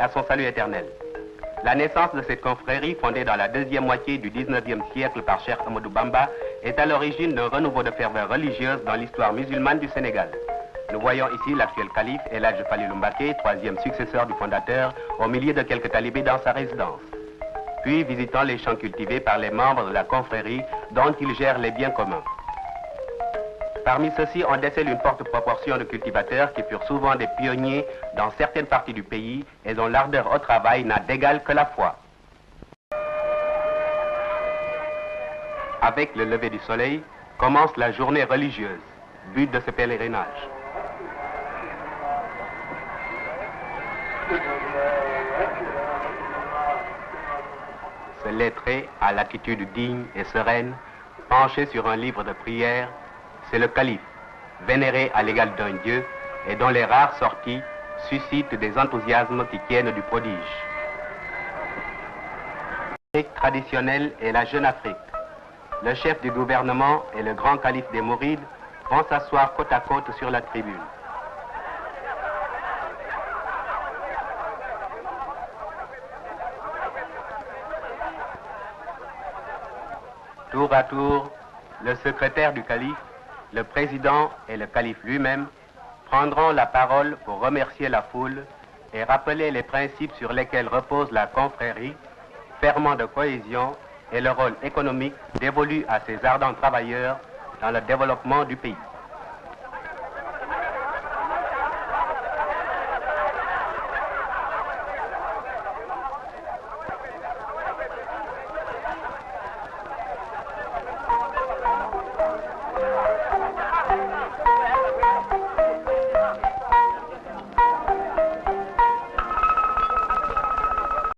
à son salut éternel. La naissance de cette confrérie, fondée dans la deuxième moitié du 19e siècle par Cheikh Ahmadou Bamba, est à l'origine d'un renouveau de ferveur religieuse dans l'histoire musulmane du Sénégal. Nous voyons ici l'actuel calife El Hadj Falilou Mbacké, troisième successeur du fondateur, au milieu de quelques talibés dans sa résidence. Puis visitant les champs cultivés par les membres de la confrérie dont il gère les biens communs. Parmi ceux-ci, on décèle une forte proportion de cultivateurs qui furent souvent des pionniers dans certaines parties du pays et dont l'ardeur au travail n'a d'égal que la foi. Avec le lever du soleil, commence la journée religieuse, but de ce pèlerinage. Ce lettré, à l'attitude digne et sereine, penché sur un livre de prière, c'est le calife, vénéré à l'égal d'un dieu et dont les rares sorties suscitent des enthousiasmes qui tiennent du prodige. L'Afrique traditionnelle est la Jeune Afrique. Le chef du gouvernement et le grand calife des Mourides vont s'asseoir côte à côte sur la tribune. Tour à tour, le secrétaire du calife, le président et le calife lui-même prendront la parole pour remercier la foule et rappeler les principes sur lesquels repose la confrérie, ferment de cohésion et le rôle économique dévolu à ces ardents travailleurs dans le développement du pays.